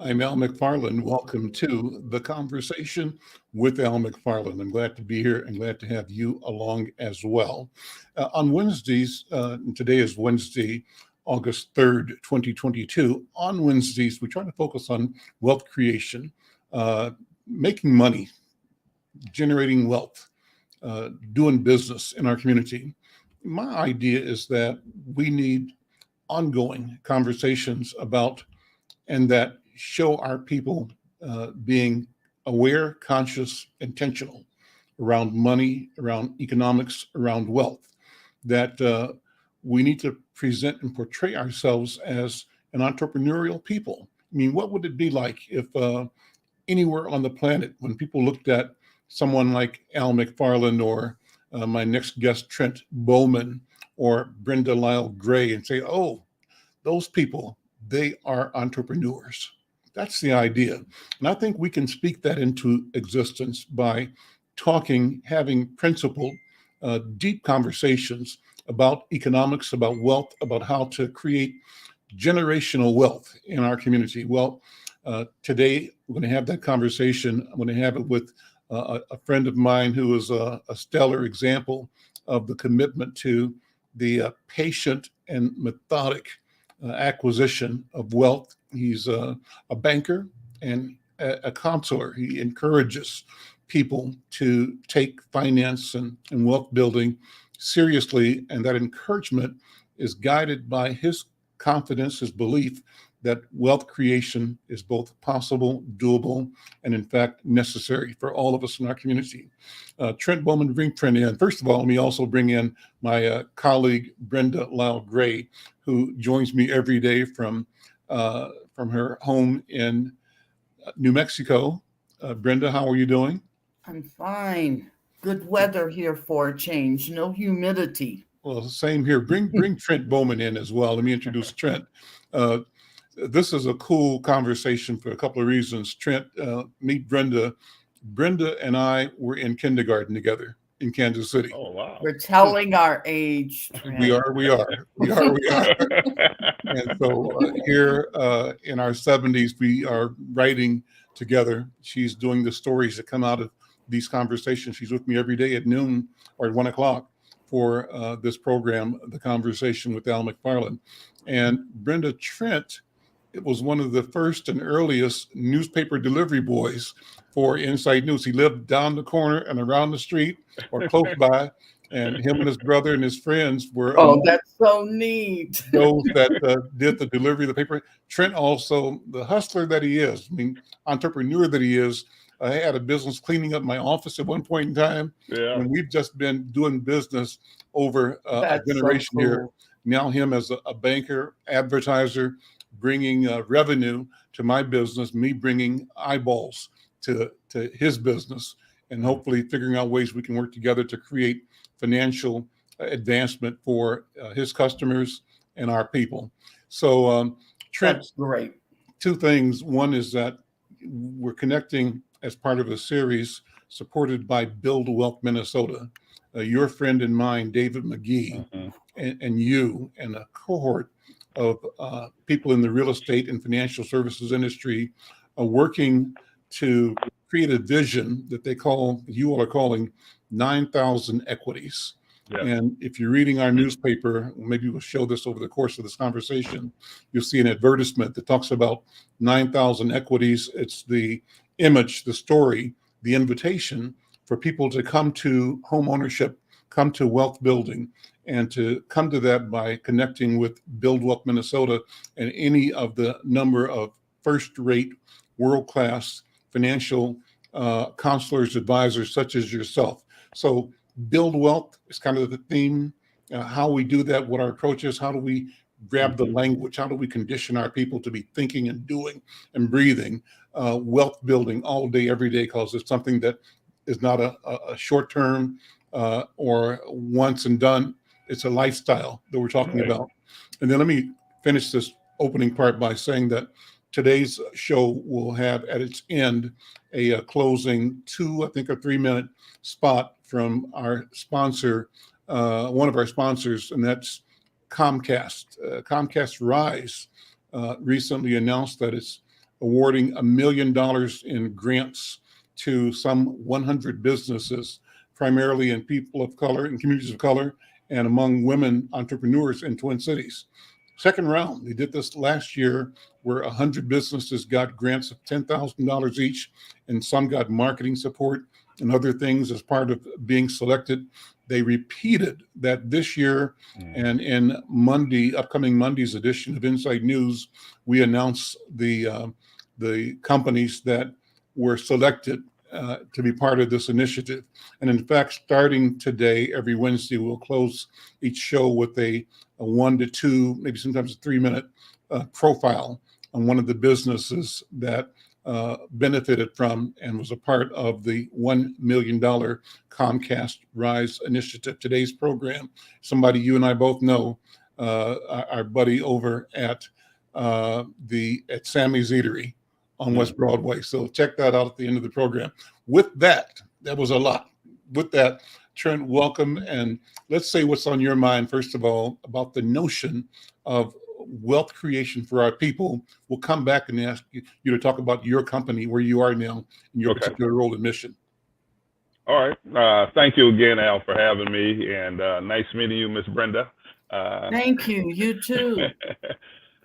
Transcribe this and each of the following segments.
I'm Al McFarlane. Welcome to The Conversation with Al McFarlane. I'm glad to be here and glad to have you along as well. On Wednesdays, and today is Wednesday, August 3rd, 2022. On Wednesdays, we try to focus on wealth creation, uh, making money, generating wealth, doing business in our community. My idea is that we need ongoing conversations about and that show our people being aware, conscious, intentional around money, around economics, around wealth. That we need to present and portray ourselves as an entrepreneurial people. I mean, what would it be like if anywhere on the planet, when people looked at someone like Al McFarlane or my next guest, Trent Bowman, or Brenda Lyle-Gray, and say, oh, those people, they are entrepreneurs. That's the idea. And I think we can speak that into existence by talking, having principled, deep conversations about economics, about wealth, about how to create generational wealth in our community. Well, today we're going to have that conversation. I'm going to have it with a friend of mine who is a stellar example of the commitment to the patient and methodic acquisition of wealth. He's a banker and a counselor. He encourages people to take finance and wealth building seriously, and that encouragement is guided by his confidence, his belief that wealth creation is both possible, doable, and in fact necessary for all of us in our community. Trent Bowman, bring Trent in. First of all, let me also bring in my colleague Brenda Lyle-Gray, who joins me every day from her home in New Mexico. Brenda, how are you doing? I'm fine. Good weather here for a change. No humidity. Well, same here. Bring Trent Bowman in as well. Let me introduce Trent. Uh, this is a cool conversation for a couple of reasons. Trent, meet Brenda. Brenda and I were in kindergarten together in Kansas City. Oh wow. We're telling our age, We Trent. are, we are, we are, we are. And so here in our 70s, we are writing together. She's doing the stories that come out of these conversations. She's with me every day at noon or at 1 o'clock for this program, The Conversation with Al McFarlane. And Brenda, Trent, it was one of the first and earliest newspaper delivery boys for Inside News. He lived down the corner and around the street or close by, and him and his brother and his friends were Oh, among that's so neat. those that did the delivery of the paper. Trent also, the hustler that he is, I mean, entrepreneur that he is, had a business cleaning up my office at one point in time. Yeah. And we've just been doing business over a That's so generation here. cool. Now him as a banker, advertiser, bringing revenue to my business, me bringing eyeballs to his business, and hopefully figuring out ways we can work together to create financial advancement for his customers and our people. So, Trent, That's great. two things. One is that we're connecting as part of a series supported by Build Wealth Minnesota. Your friend and mine, David McGee, Mhm. and you, and a cohort of people in the real estate and financial services industry are working to create a vision that you all are calling 9,000 equities. Yes. And if you're reading our newspaper, maybe we'll show this over the course of this conversation, you'll see an advertisement that talks about 9,000 equities. It's the image, the story, the invitation for people to come to home ownership, come to wealth building, and to come to that by connecting with Build Wealth Minnesota and any of the number of first-rate, world-class financial counselors, advisors such as yourself. So build wealth is kind of the theme. How we do that, what our approach is, how do we grab the language, how do we condition our people to be thinking and doing and breathing wealth building all day, every day, because it's something that is not a short term or once and done. It's a lifestyle that we're talking Right. about. And then let me finish this opening part by saying that today's show will have at its end a closing 2 or 3 minute spot from our sponsor, one of our sponsors, and that's Comcast. Comcast Rise recently announced that it's awarding $1 million in grants to some 100 businesses, primarily in people of color and communities of color and among women entrepreneurs in Twin Cities. Second round, they did this last year where 100 businesses got grants of $10,000 each, and some got marketing support and other things as part of being selected. They repeated that this year, and in upcoming Monday's edition of Inside News, we announced the companies that were selected to be part of this initiative. And in fact, starting today, every Wednesday, we'll close each show with a 1 to 2, maybe sometimes a 3-minute profile on one of the businesses that benefited from and was a part of the $1 million Comcast Rise initiative. Today's program, somebody you and I both know, our buddy over at Sammy's Eatery on West Broadway. So check that out at the end of the program. With that was a lot. With that, Trent, welcome. And let's say what's on your mind, first of all, about the notion of wealth creation for our people. We'll come back and ask you to talk about your company, where you are now, and your particular role and mission. All right. Thank you again, Al, for having me. And nice meeting you, Miss Brenda. Thank you. You too.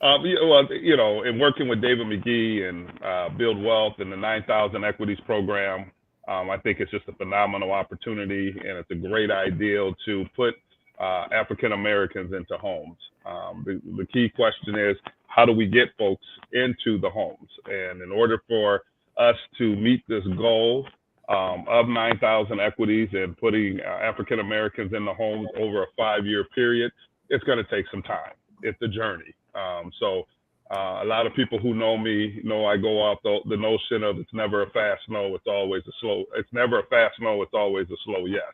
In working with David McGee and Build Wealth and the 9,000 Equities Program, I think it's just a phenomenal opportunity, and it's a great ideal to put African Americans into homes. The key question is, how do we get folks into the homes? And in order for us to meet this goal of 9,000 equities and putting African Americans in the homes over a 5-year period, it's going to take some time. It's a journey. A lot of people who know me know I go off the notion of it's never a fast no, it's always a slow. It's never a fast no, it's always a slow yes.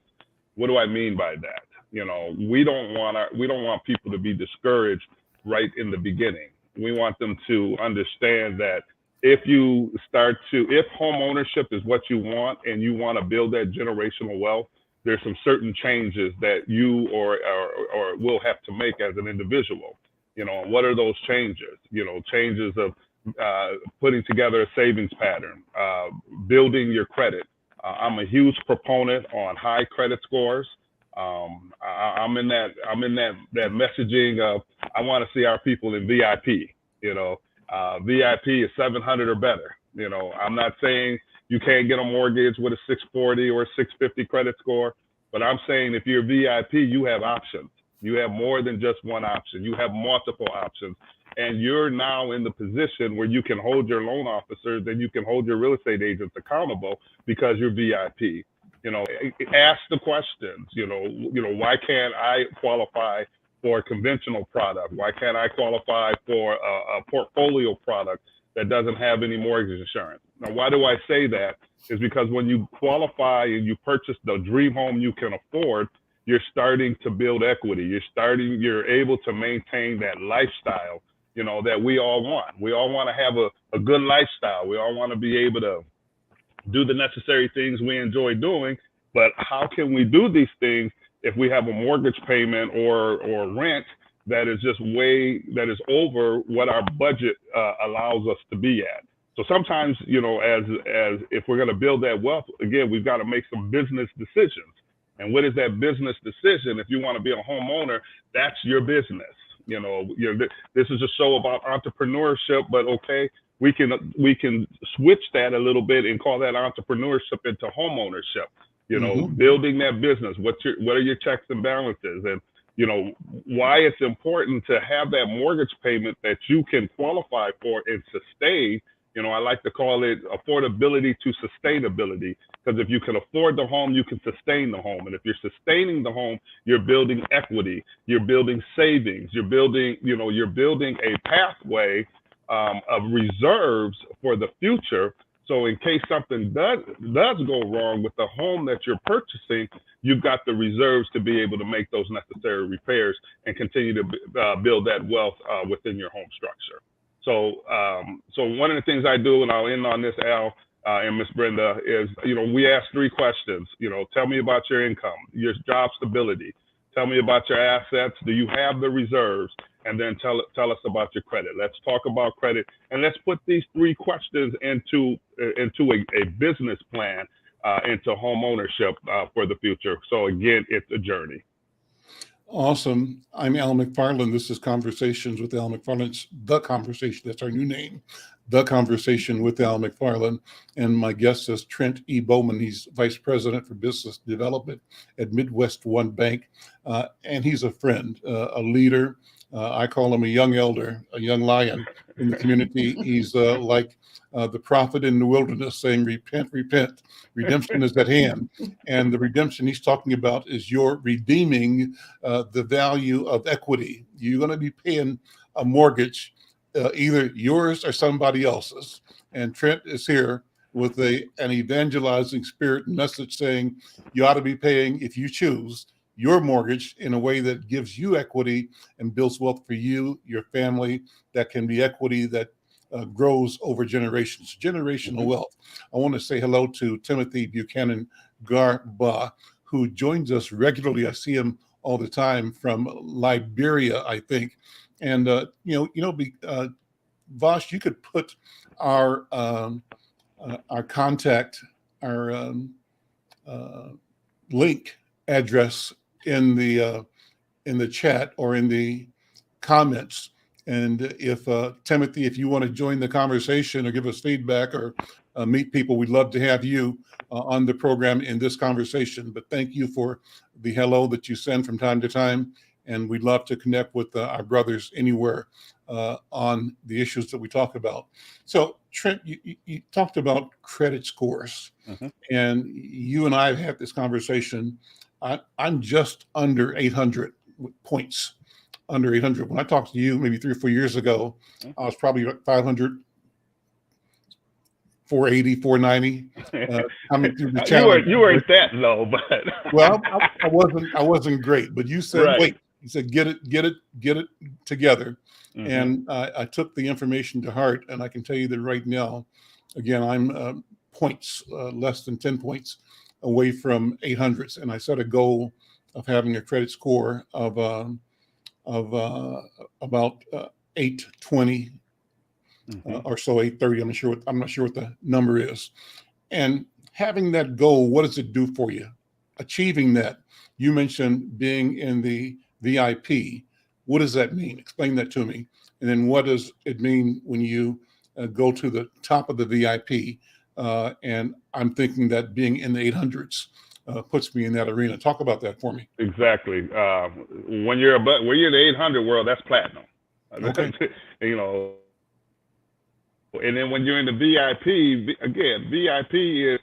What do I mean by that? We don't want people to be discouraged right in the beginning. We want them to understand that if home ownership is what you want and you want to build that generational wealth, there's some certain changes that you or will have to make as an individual. What are those changes? Changes of putting together a savings pattern, building your credit. I'm a huge proponent on high credit scores. I'm in that messaging of, I want to see our people in VIP. VIP is 700 or better. I'm not saying you can't get a mortgage with a 640 or a 650 credit score, but I'm saying if you're VIP, you have options. You have more than just one option. You have multiple options. And you're now in the position where you can hold your loan officers and you can hold your real estate agents accountable because you're VIP. Ask the questions, why can't I qualify for a conventional product? Why can't I qualify for a portfolio product that doesn't have any mortgage insurance? Now, why do I say that? Is because when you qualify and you purchase the dream home you can afford, you're starting to build equity. You're able to maintain that lifestyle, that we all want. We all want to have a good lifestyle. We all want to be able to do the necessary things we enjoy doing. But how can we do these things if we have a mortgage payment or rent that is over what our budget allows us to be at? So sometimes, as if we're going to build that wealth, again, we've got to make some business decisions. And what is that business decision? If you want to be a homeowner, that's your business. This is a show about entrepreneurship, but okay, we can switch that a little bit and call that entrepreneurship into homeownership. Building that business. What are your checks and balances? And why it's important to have that mortgage payment that you can qualify for and sustain. I like to call it affordability to sustainability, because if you can afford the home, you can sustain the home. And if you're sustaining the home, you're building equity, you're building savings, you're building a pathway of reserves for the future. So in case something does go wrong with the home that you're purchasing, you've got the reserves to be able to make those necessary repairs and continue to build that wealth within your home structure. So one of the things I do, and I'll end on this, Al and Miss Brenda, is, we ask 3 questions. Tell me about your income, your job stability. Tell me about your assets. Do you have the reserves? and then tell us about your credit. Let's talk about credit, and let's put these 3 questions into a business plan, into home ownership for the future. So again, it's a journey. Awesome. I'm Al McFarlane. This is Conversations with Al McFarlane. It's The Conversation. That's our new name. The Conversation with Al McFarlane. And my guest is Trent E. Bowman. He's Vice President for Business Development at Midwest One Bank. And he's a friend, a leader. I call him a young elder, a young lion in the community. He's like the prophet in the wilderness saying, repent, repent. Redemption is at hand. And the redemption he's talking about is you're redeeming the value of equity. You're going to be paying a mortgage, either yours or somebody else's. And Trent is here with an evangelizing spirit message saying you ought to be paying, if you choose, your mortgage in a way that gives you equity and builds wealth for you, your family, that can be equity that grows over generations, generational wealth. I want to say hello to Timothy Buchanan Garba, who joins us regularly. I see him all the time from Liberia, I think. And, Vosh, you could put our contact, our link address in the chat or in the comments. And if Timothy, if you want to join the conversation or give us feedback or meet people, we'd love to have you on the program in this conversation. But thank you for the hello that you send from time to time. And we'd love to connect with our brothers anywhere on the issues that we talk about. So Trent, you talked about credit scores, and you and I have had this conversation. I'm just under 800 points, under 800. When I talked to you maybe 3 or 4 years ago, I was probably 500, 480, 490. Coming through the challenge. You weren't that low, but well, I wasn't great. But you said, right. Wait. You said, get it together. And I took the information to heart, and I can tell you that right now, again, I'm points, less than 10 points away from 800s. And I set a goal of having a credit score of about 820 or so, 830. I'm not sure what the number is. And having that goal, what does it do for you? Achieving that, you mentioned being in the VIP. What does that mean? Explain that to me. And then what does it mean when you go to the top of the VIP? And I'm thinking that being in the 800s puts me in that arena. Talk about that for me. Exactly. When you're in the 800 world, that's platinum. Okay. And then when you're in the VIP, again, VIP is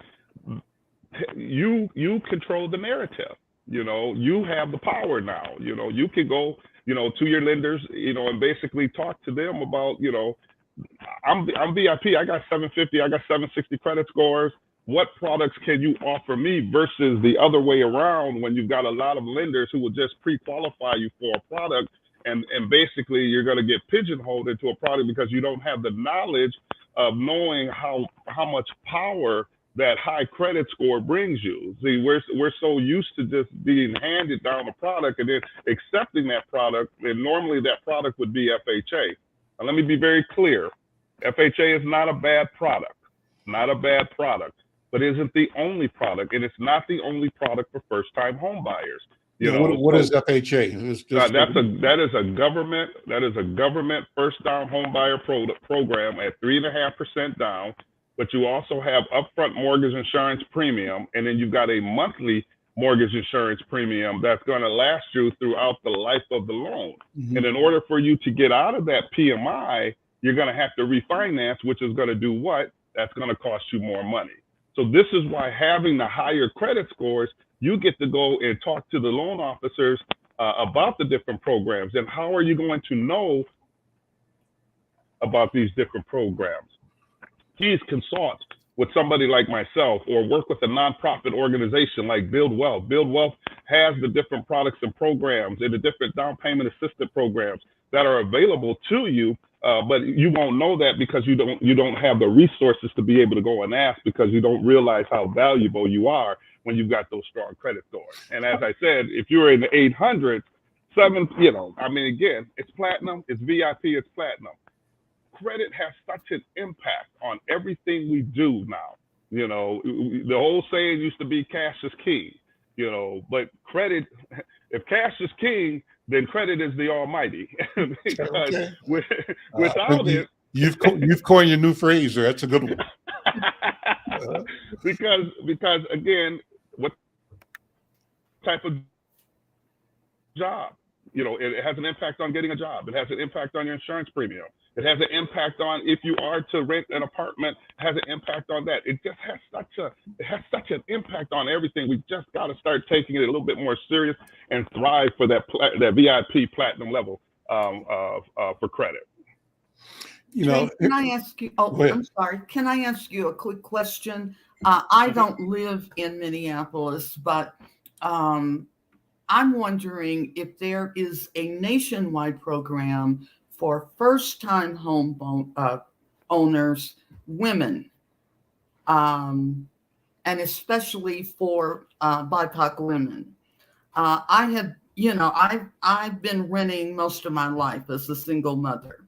you control the narrative. You have the power now. You can go, to your lenders, and basically talk to them about, I'm VIP. I got 750. I got 760 credit scores. What products can you offer me versus the other way around when you've got a lot of lenders who will just pre-qualify you for a product, and basically you're going to get pigeonholed into a product because you don't have the knowledge of knowing how much power that high credit score brings you. See, we're so used to just being handed down a product and then accepting that product, and normally that product would be FHA. Now, let me be very clear. FHA is not a bad product, but isn't the only product, and it's not the only product for first-time home buyers. What is FHA? That is a government first-time home buyer program at 3.5% down. But you also have upfront mortgage insurance premium, and then you've got a monthly mortgage insurance premium that's going to last you throughout the life of the loan. And in order for you to get out of that PMI, you're going to have to refinance, which is going to do what? That's going to cost you more money. So this is why having the higher credit scores, you get to go and talk to the loan officers about the different programs. And how are you going to know about these different programs? Please consult with somebody like myself or work with a nonprofit organization like Build Wealth. Build Wealth has the different products and programs and the different down payment assistance programs that are available to you, but you won't know that because you don't have the resources to be able to go and ask, because you don't realize how valuable you are when you've got those strong credit scores. And as I said, if you're in the 800s, 7, I mean, again, it's platinum, it's VIP, it's platinum. Credit has such an impact on everything we do now. The whole saying used to be cash is king, but credit, if cash is king, then credit is the almighty. Because Okay. without it, you've coined a new phrase there. That's a good one. because again, what type of job? It has an impact on getting a job. It has an impact on your insurance premium. It has an impact on if you are to rent an apartment. It has an impact on that. It just has such an impact on everything. We just got to start taking it a little bit more serious and thrive for that VIP platinum level for credit. Can I ask you? Oh, I'm sorry. Can I ask you a quick question? I don't live in Minneapolis, but I'm wondering if there is a nationwide program for first-time home owners, women, and especially for BIPOC women. I've been renting most of my life as a single mother,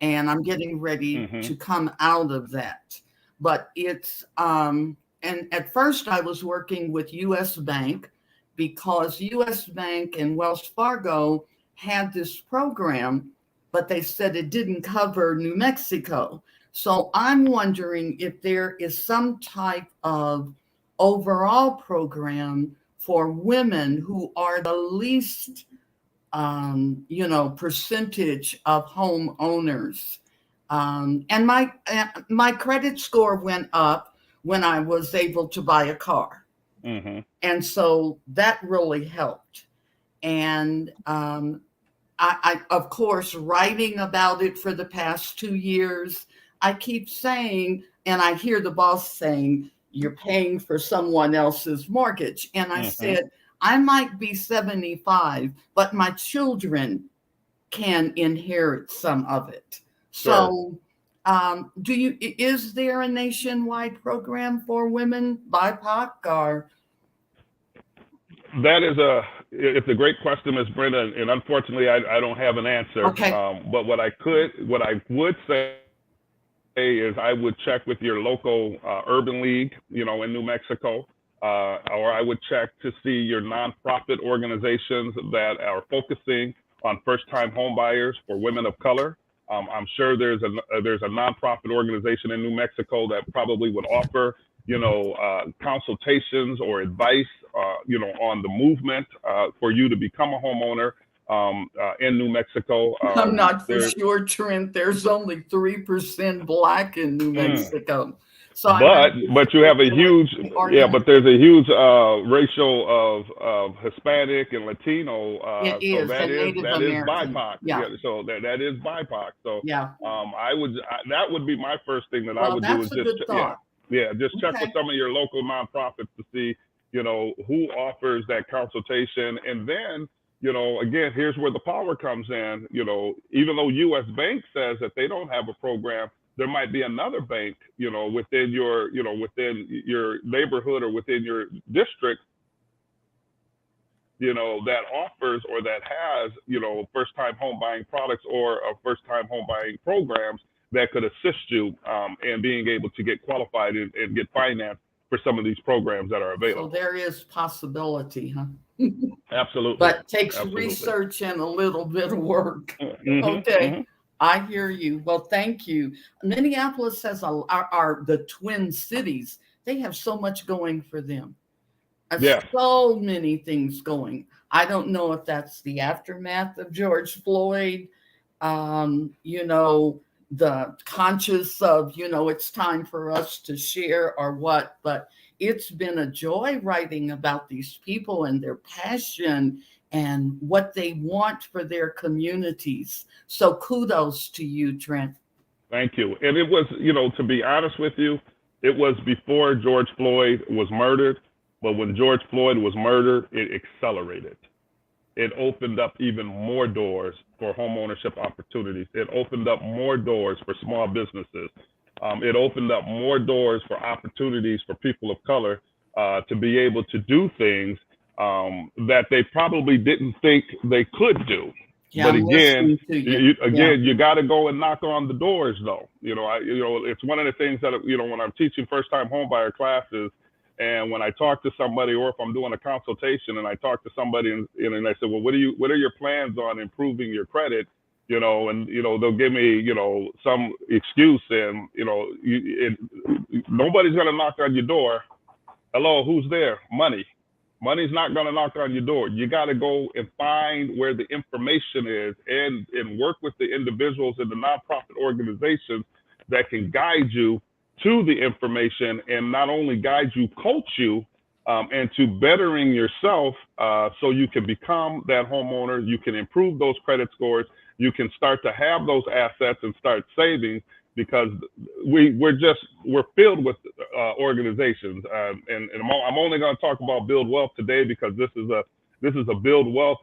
and I'm getting ready to come out of that. But it's and at first I was working with U.S. Bank, because U.S. Bank and Wells Fargo had this program, but they said it didn't cover New Mexico. So I'm wondering if there is some type of overall program for women who are the least, percentage of home owners. And my credit score went up when I was able to buy a car. And so that really helped. And I, of course, writing about it for the past 2 years, I keep saying, and I hear the boss saying, you're paying for someone else's mortgage. And I said, I might be 75, but my children can inherit some of it. Sure. So is there a nationwide program for women BIPOC or? It's a great question, Ms. Brenda, and unfortunately I don't have an answer. Okay. But what I would say is I would check with your local urban league, in New Mexico, or I would check to see your nonprofit organizations that are focusing on first-time home buyers for women of color. I'm sure there's a nonprofit organization in New Mexico that probably would offer, consultations or advice, on the movement for you to become a homeowner in New Mexico. I'm not for sure, Trent. There's only 3% Black in New Mexico. So but you have a huge, but there's a huge ratio of Hispanic and Latino. It is, so that is BIPOC. Yeah. So that is BIPOC. So yeah. That would be my first thing that I would do is just check with some of your local nonprofits to see, who offers that consultation. And then, again, here's where the power comes in. Even though U.S. Bank says that they don't have a program, there might be another bank, within your neighborhood or within your district, that offers or that has, first-time home buying products or first-time home buying programs that could assist you in being able to get qualified and get financed for some of these programs that are available. So there is possibility, huh? Absolutely. But takes research and a little bit of work. Okay. I hear you. Well, thank you. Minneapolis has the Twin Cities. They have so much going for them. So many things going. I don't know if that's the aftermath of George Floyd, the conscious of, it's time for us to share or what, but it's been a joy writing about these people and their passion and what they want for their communities. So kudos to you, Trent. Thank you. And it was, to be honest with you, it was before George Floyd was murdered, but when George Floyd was murdered, it accelerated. It opened up even more doors for homeownership opportunities. It opened up more doors for small businesses. It opened up more doors for opportunities for people of color to be able to do things that they probably didn't think they could do. Yeah, but again, yeah. you got to go and knock on the doors, though. It's one of the things that when I'm teaching first-time homebuyer classes, and when I talk to somebody, or if I'm doing a consultation and I talk to somebody, and I say, well, what are your plans on improving your credit? And they'll give me some excuse, and nobody's gonna knock on your door. Hello, who's there? Money's not going to knock on your door. You got to go and find where the information is, and work with the individuals in the nonprofit organizations that can guide you to the information, and not only guide you, coach you, and to bettering yourself, so you can become that homeowner. You can improve those credit scores. You can start to have those assets and start saving, because we're filled with organizations, and I'm only going to talk about Build Wealth today, because this is a Build Wealth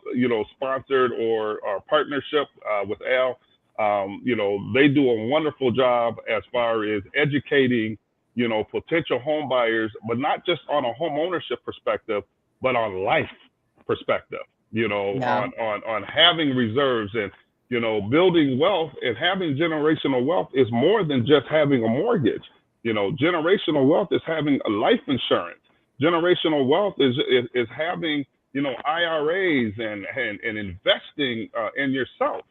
sponsored or partnership with Al. They do a wonderful job as far as educating potential home buyers, but not just on a home ownership perspective, but on life perspective. On having reserves, and building wealth, and having generational wealth is more than just having a mortgage. Generational wealth is having a life insurance. Generational wealth is having, IRAs and investing in yourself.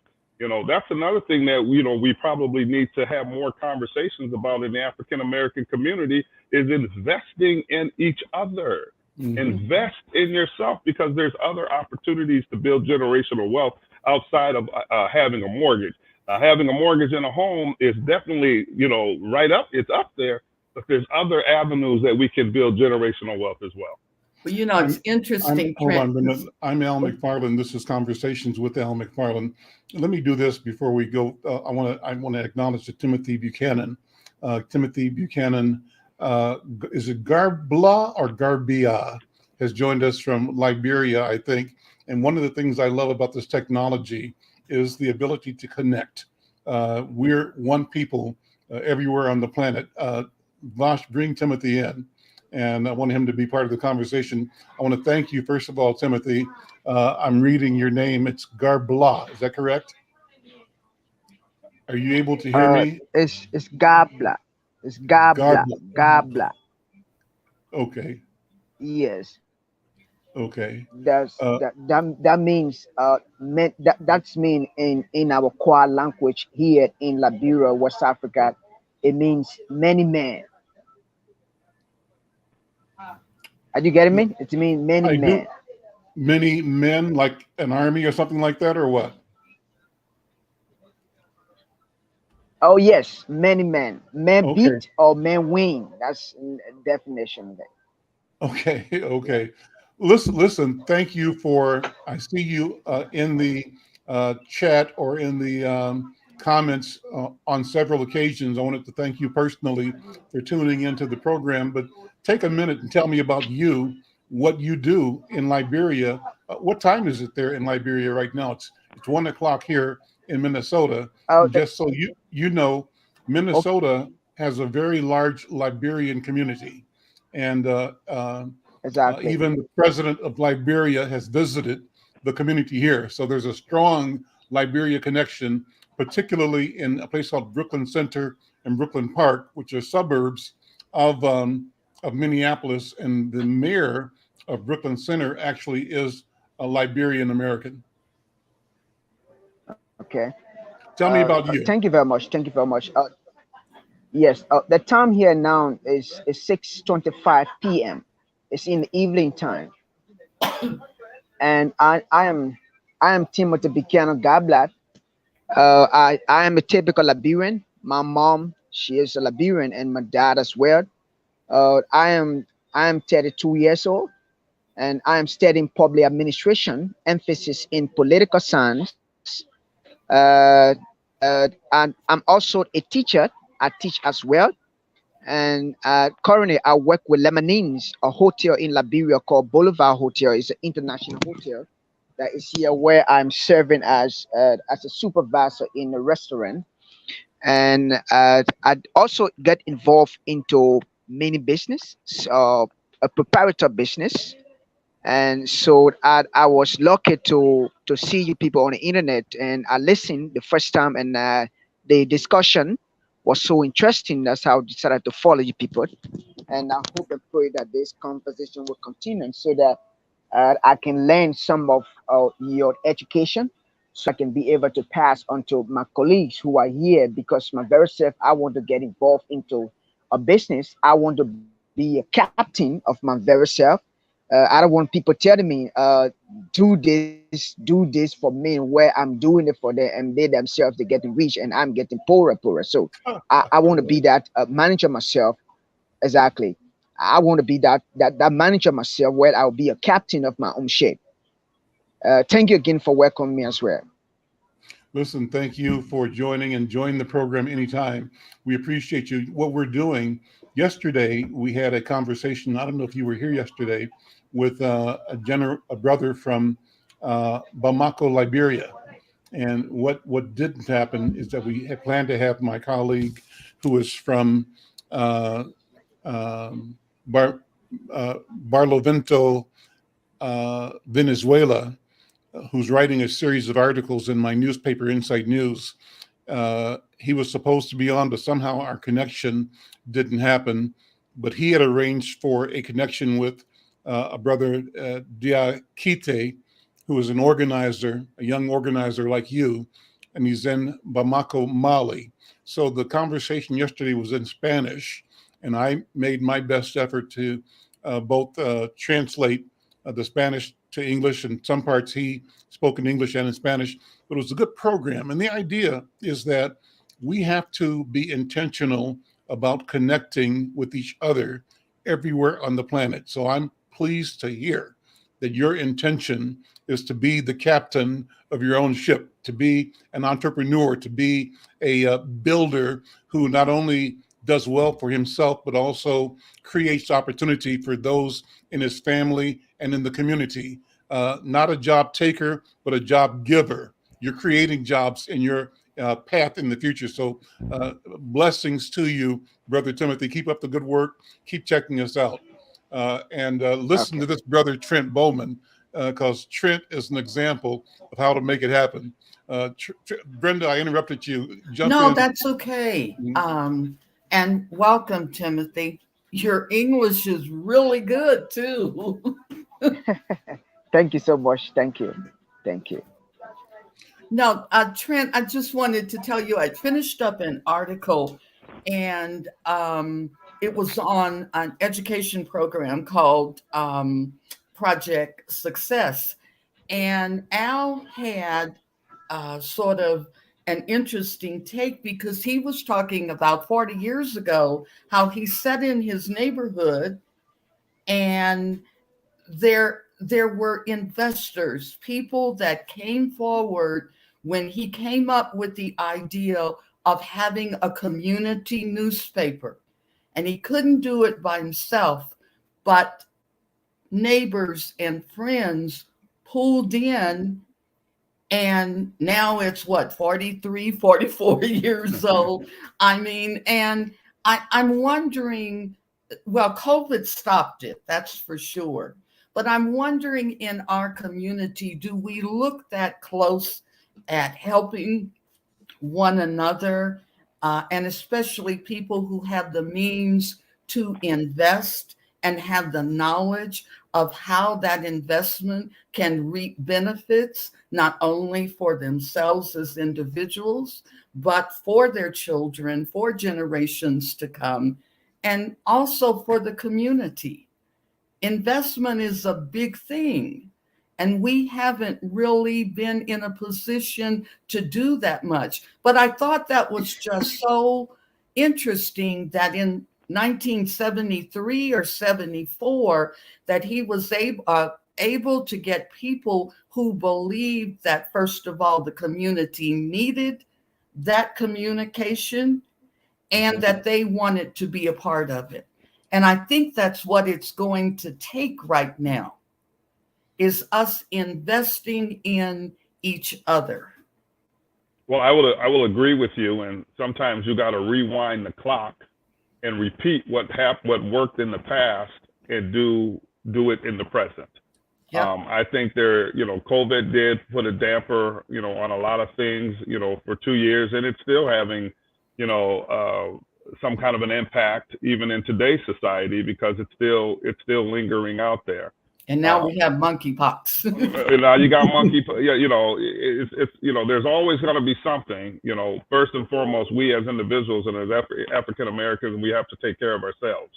That's another thing that, we probably need to have more conversations about in the African American community, is investing in each other. Mm-hmm. Invest in yourself, because there's other opportunities to build generational wealth outside of having a mortgage. Having a mortgage in a home is definitely, it's up there, but there's other avenues that we can build generational wealth as well. Well, it's interesting. Hold on. I'm Al McFarlane. This is Conversations with Al McFarlane. Let me do this before we go. I want to acknowledge that Timothy Buchanan. Timothy Buchanan, is it Garbla or Garbia, has joined us from Liberia, I think. And one of the things I love about this technology is the ability to connect. We're one people everywhere on the planet. Vosh, bring Timothy in, and I want him to be part of the conversation. I want to thank you, first of all, Timothy. I'm reading your name. It's Garbla. Is that correct? Are you able to hear me? It's Gabla. It's Gabla. Gabla. Okay. Yes. Okay. That means that's mean in our Kwa language here in Liberia, West Africa, it means many men. Are you getting me? It means many men. Many men, like an army or something like that, or what? Oh yes, many men. Men beat or men win. That's definition there. Okay. Listen. Thank you for. I see you in the chat or in the comments on several occasions. I wanted to thank you personally for tuning into the program. But take a minute and tell me about you, what you do in Liberia. What time is it there in Liberia right now? It's 1 o'clock here in Minnesota. Just so you know, Minnesota has a very large Liberian community, and exactly. Even the president of Liberia has visited the community here. So there's a strong Liberia connection, particularly in a place called Brooklyn Center and Brooklyn Park, which are suburbs of Minneapolis. And the mayor of Brooklyn Center actually is a Liberian American. Okay. Tell me about you. Thank you very much. Yes, the time here now is 6:25 p.m. It's in the evening time, and I am Timothy Buchanan Gablat. I am a typical Liberian. My mom, she is a Liberian, and my dad as well. I am 32 years old, and I am studying public administration, emphasis in political science. And I'm also a teacher. I teach as well. And currently, I work with Lemonines, a hotel in Liberia called Boulevard Hotel. It's an international hotel that is here where I'm serving as a supervisor in a restaurant. And I also get involved into many business, so a proprietor business. And so I was lucky to see you people on the internet, and I listened the first time, and the discussion was so interesting. That's how I decided to follow you people. And I hope and pray that this conversation will continue so that I can learn some of your education, so I can be able to pass on to my colleagues who are here, because my very self, I want to get involved into a business. I want to be a captain of my very self. I don't want people telling me, do this for me, where I'm doing it for them, and they themselves, they're getting rich and I'm getting poorer. So I want to be that manager myself. Exactly. I want to be that manager myself, where I'll be a captain of my own ship. Thank you again for welcoming me as well. Listen, thank you for joining, and join the program anytime. We appreciate you. What we're doing, yesterday, we had a conversation. I don't know if you were here yesterday, with a brother from Bamako, Liberia. And what didn't happen is that we had planned to have my colleague, who is from uh, Barlovento, Venezuela, who's writing a series of articles in my newspaper, Inside News. He was supposed to be on, but somehow our connection didn't happen. But he had arranged for a connection with a brother, Diakite, who is an organizer, a young organizer like you, and he's in Bamako, Mali. So the conversation yesterday was in Spanish, and I made my best effort to both translate the Spanish to English, and some parts he spoke in English and in Spanish, but it was a good program. And the idea is that we have to be intentional about connecting with each other everywhere on the planet. So I'm pleased to hear that your intention is to be the captain of your own ship, to be an entrepreneur, to be a builder who not only does well for himself, but also creates opportunity for those in his family and in the community. Not a job taker, but a job giver. You're creating jobs in your path in the future. So blessings to you, Brother Timothy. Keep up the good work. Keep checking us out. And listen to this brother, Trent Bowman, because Trent is an example of how to make it happen. Brenda, I interrupted you. Jump in. That's okay. And welcome, Timothy. Your English is really good too. Thank you so much. Thank you. Thank you. No, Trent, I just wanted to tell you, I finished up an article, and it was on an education program called Project Success. And Al had sort of an interesting take, because he was talking about 40 years ago how he sat in his neighborhood, and there were investors, people that came forward when he came up with the idea of having a community newspaper. And he couldn't do it by himself, but neighbors and friends pulled in. And now it's what, 43, 44 years old. I mean, and I'm wondering, well, COVID stopped it, that's for sure. But I'm wondering, in our community, do we look that close at helping one another, and especially people who have the means to invest and have the knowledge of how that investment can reap benefits, not only for themselves as individuals, but for their children, for generations to come, and also for the community. Investment is a big thing, and we haven't really been in a position to do that much. But I thought that was just so interesting that in 1973 or 74, that he was able to get people who believed that, first of all, the community needed that communication and that they wanted to be a part of it. And I think that's what it's going to take right now, is us investing in each other. Well, I will agree with you. And sometimes you got to rewind the clock and repeat what worked in the past and do it in the present. I think COVID did put a damper, on a lot of things, for 2 years, and it's still having, some kind of an impact even in today's society because it's still lingering out there. And now we have monkeypox. Now you got there's always going to be something, first and foremost, we as individuals and as African Americans, we have to take care of ourselves.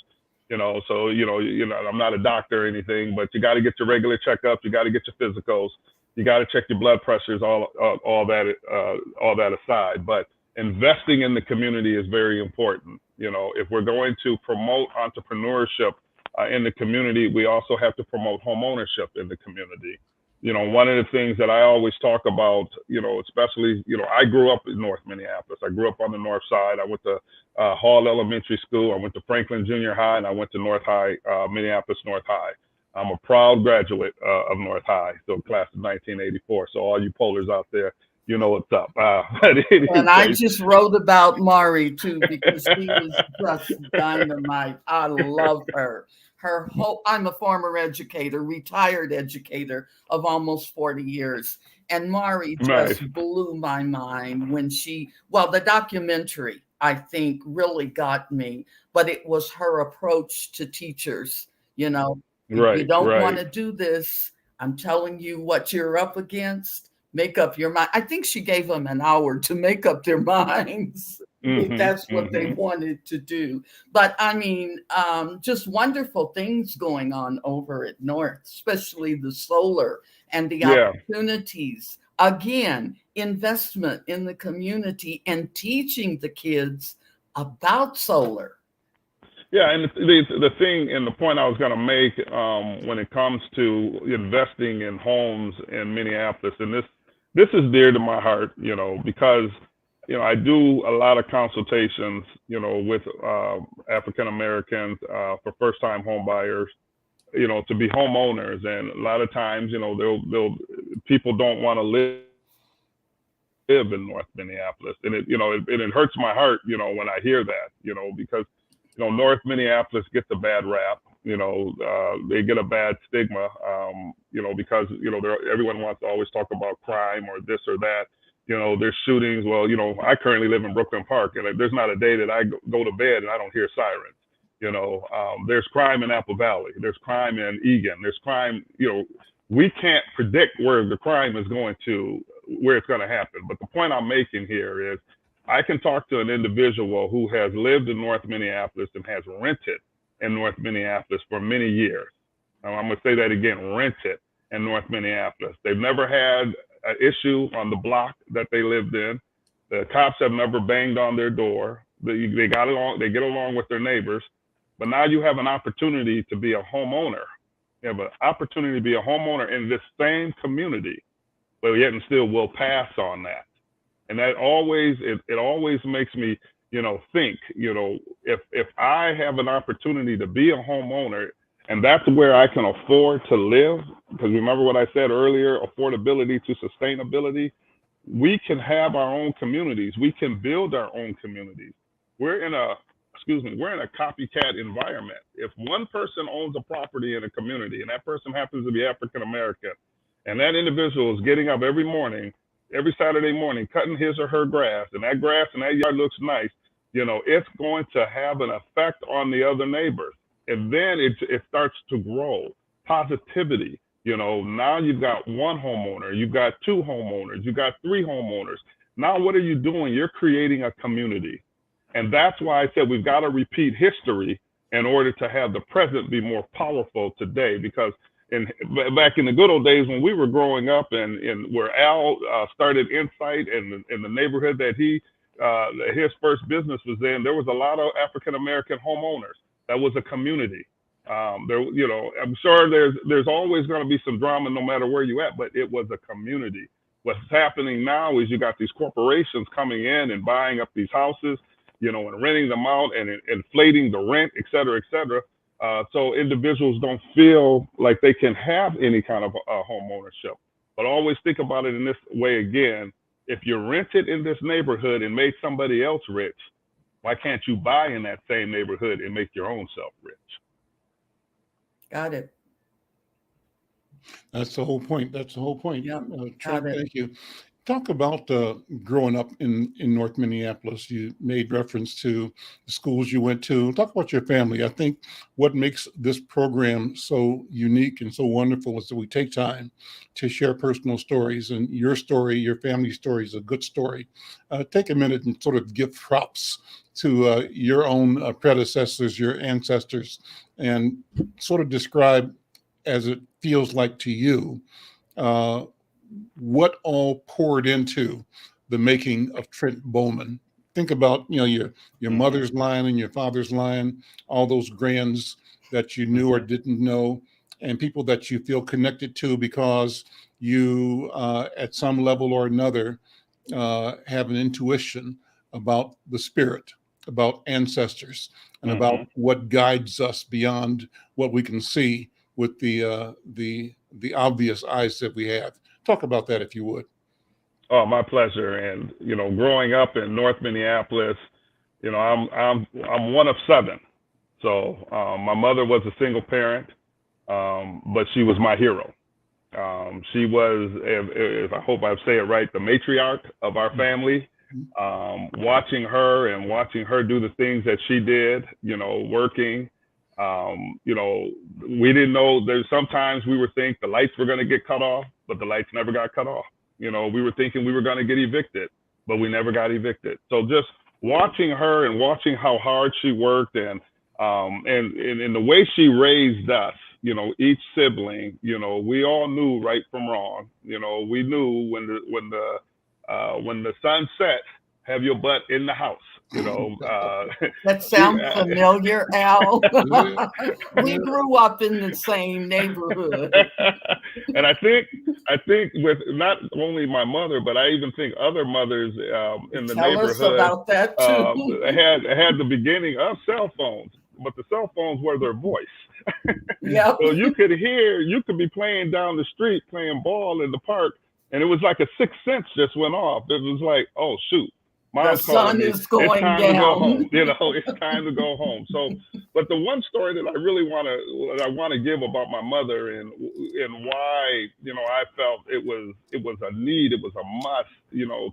So, I'm not a doctor or anything, but you got to get your regular checkups. You got to get your physicals. You got to check your blood pressures, all that aside. But investing in the community is very important. If we're going to promote entrepreneurship in the community, we also have to promote home ownership in the community. One of the things that I always talk about, especially, I grew up in North Minneapolis. I grew up on the north side. I went to Hall Elementary School. I went to Franklin Junior High, and I went to North High, Minneapolis North High. I'm a proud graduate of North High, so class of 1984. So all you pollers out there, you know what's up. And I just wrote about Mari too, because she was just dynamite. I love her. I'm a former educator, retired educator of almost 40 years. And Mari just blew my mind when the documentary, I think, really got me, but it was her approach to teachers. If you don't want to do this, I'm telling you what you're up against. Make up your mind. I think she gave them an hour to make up their minds. If that's what they wanted to do. But I mean, just wonderful things going on over at North, especially the solar and the opportunities. Again, investment in the community and teaching the kids about solar. Yeah, and the thing and the point I was going to make when it comes to investing in homes in Minneapolis, and this is dear to my heart, because I do a lot of consultations, with African Americans for first-time home buyers, to be homeowners, and a lot of times, people don't want to live in North Minneapolis, and it hurts my heart, when I hear that, because North Minneapolis gets a bad rap. They get a bad stigma, because everyone wants to always talk about crime or this or that. There's shootings. Well, I currently live in Brooklyn Park, and there's not a day that I go to bed and I don't hear sirens. There's crime in Apple Valley. There's crime in Eagan. There's crime. We can't predict where the crime is going to happen. But the point I'm making here is I can talk to an individual who has lived in North Minneapolis and has rented in North Minneapolis for many years. I'm going to say that again, rented in North Minneapolis. They've never had an issue on the block that they lived in. The cops have never banged on their door. They get along with their neighbors. But now you have an opportunity to be a homeowner. You have an opportunity to be a homeowner in this same community, but yet and still will pass on that. And that always makes me, think, if I have an opportunity to be a homeowner, and that's where I can afford to live, because remember what I said earlier, affordability to sustainability, we can have our own communities. We can build our own communities. We're in a copycat environment. If one person owns a property in a community and that person happens to be African American, and that individual is getting up every Saturday morning, cutting his or her grass, and that grass in that yard looks nice, it's going to have an effect on the other neighbors. And then it starts to grow. Positivity, now you've got one homeowner, you've got two homeowners, you've got three homeowners. Now what are you doing? You're creating a community. And that's why I said we've got to repeat history in order to have the present be more powerful today, because back in the good old days when we were growing up and where Al started Insight and in the neighborhood that his first business was in, there was a lot of African American homeowners. That was a community. I'm sure there's always going to be some drama no matter where you at, but it was a community. What's happening now is you got these corporations coming in and buying up these houses, and renting them out and inflating the rent, et cetera, et cetera. So individuals don't feel like they can have any kind of home ownership. But always think about it in this way again. If you rented in this neighborhood and made somebody else rich, why can't you buy in that same neighborhood and make your own self rich? Got it. That's the whole point. That's the whole point. Yep. Trent, thank you. Talk about growing up in North Minneapolis. You made reference to the schools you went to. Talk about your family. I think what makes this program so unique and so wonderful is that we take time to share personal stories, and your story, your family story is a good story. Take a minute and sort of give props to your own predecessors, your ancestors, and sort of describe, as it feels like to you, what all poured into the making of Trent Bowman. Think about, your mother's line and your father's line, all those grands that you knew or didn't know, and people that you feel connected to because you, at some level or another, have an intuition about the spirit, about ancestors, and about what guides us beyond what we can see with the obvious eyes that we have. Talk about that, if you would. Oh, my pleasure. And growing up in North Minneapolis, I'm one of 7. So my mother was a single parent, but she was my hero. She was, if I hope I say it right, the matriarch of our family. Watching her do the things that she did, working. We didn't know. There's sometimes we would think the lights were going to get cut off, but the lights never got cut off. We were thinking we were going to get evicted, but we never got evicted. So just watching her and watching how hard she worked and the way she raised us, each sibling, we all knew right from wrong. We knew when the sun set, have your butt in the house. That sounds familiar, Al. We grew up in the same neighborhood. And I think with not only my mother, but I even think other mothers in the neighborhood us about that too. had the beginning of cell phones, but the cell phones were their voice. Yep. So you could be playing down the street, playing ball in the park, and it was like a sixth sense just went off. It was like, oh shoot, the sun is going down. To go home. It's time to go home. So, but the one story that I want to give about my mother and why I felt it was a need, it was a must,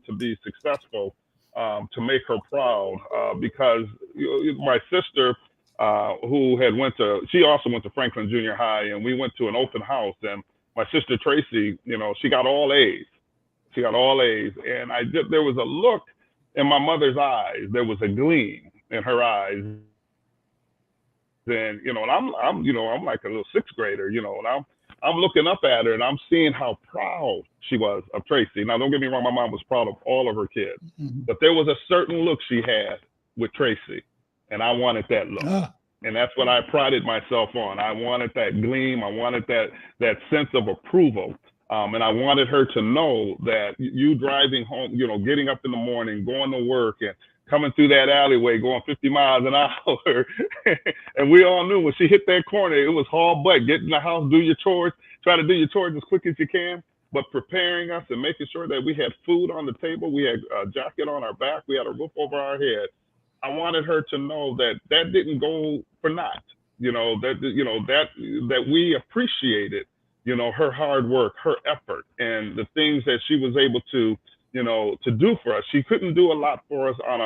to be successful, to make her proud, because my sister, she also went to Franklin Junior High, and we went to an open house, and my sister Tracy, she got all A's. She got all A's, and there was a look in my mother's eyes. There was a gleam in her eyes, and I'm like a little sixth grader, and I'm looking up at her, and I'm seeing how proud she was of Tracy. Now, don't get me wrong, my mom was proud of all of her kids, but there was a certain look she had with Tracy, and I wanted that look. And that's what I prided myself on. I wanted that gleam. I wanted that sense of approval. And I wanted her to know that you driving home, getting up in the morning, going to work, and coming through that alleyway, going 50 miles an hour. And we all knew when she hit that corner, it was haul butt. Get in the house, do your chores, try to do your chores as quick as you can, but preparing us and making sure that we had food on the table. We had a jacket on our back. We had a roof over our head. I wanted her to know that didn't go for naught, that we appreciated, her hard work, her effort, and the things that she was able to, to do for us. She couldn't do a lot for us on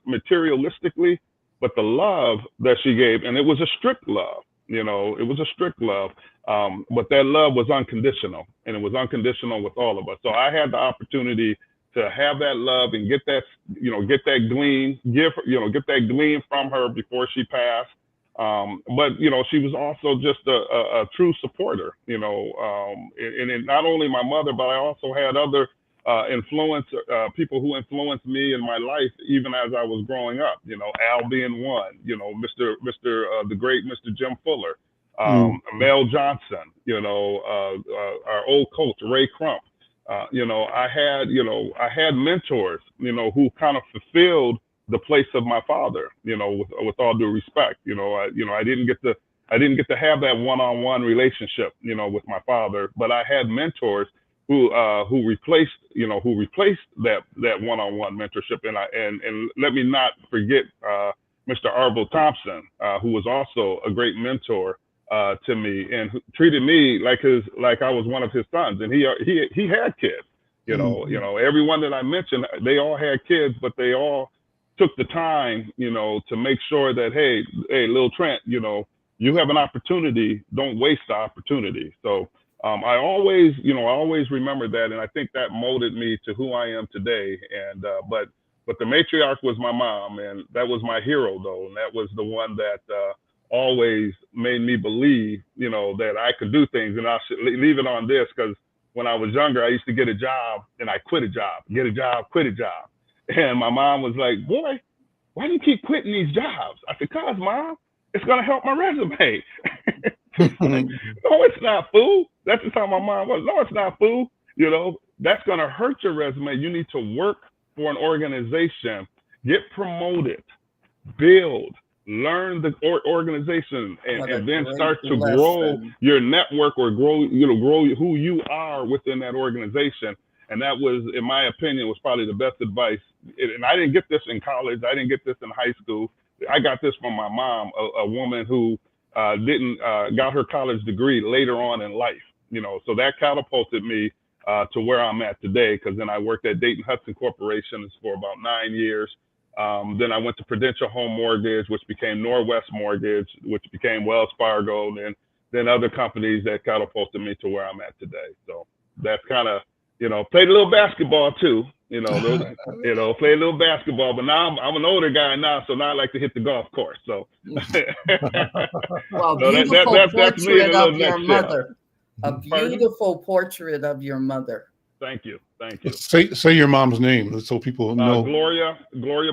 materialistically, but the love that she gave, and it was a strict love, it was a strict love, but that love was unconditional, and it was unconditional with all of us. So I had the opportunity to have that love and get that, get that gleam, get that gleam from her before she passed. But she was also just a true supporter, and not only my mother, but I also had other people who influenced me in my life, even as I was growing up. Al being one, the great Mr. Jim Fuller, Mel Johnson, our old coach Ray Crump. I had mentors, who kind of fulfilled the place of my father, with all due respect. I didn't get to have that one-on-one relationship, with my father, but I had mentors who replaced that one-on-one mentorship. And let me not forget Mr. Arvo Thompson, who was also a great mentor to me, and treated me like I was one of his sons. And he had kids. You know, everyone that I mentioned, they all had kids, but they all took the time, to make sure that, hey, little Trent, you have an opportunity. Don't waste the opportunity. So I always remember that, and I think that molded me to who I am today. And but the matriarch was my mom, and that was my hero, though, and that was the one that always made me believe, that I could do things. And I'll leave it on this, because when I was younger, I used to get a job and I quit a job, get a job, quit a job. And my mom was like, boy, why do you keep quitting these jobs? I said, cause Mom, it's going to help my resume. Like, no, it's not, fool. That's just how my mom was. No, it's not, fool. That's going to hurt your resume. You need to work for an organization, get promoted, build, learn the organization, and then start to grow your network, or grow who you are within that organization. And that was, in my opinion, was probably the best advice. And I didn't get this in college. I didn't get this in high school. I got this from my mom, a woman who got her college degree later on in life. So that catapulted me to where I'm at today. Because then I worked at Dayton Hudson Corporation for about 9 years. Then I went to Prudential Home Mortgage, which became Norwest Mortgage, which became Wells Fargo, and then other companies that catapulted me to where I'm at today. So that's kind of, played a little basketball too, played a little basketball, but now I'm an older guy now, so now I like to hit the golf course. So, well, beautiful portrait of your mother. A beautiful portrait of your mother. Thank you. Thank you. Say your mom's name so people know. Gloria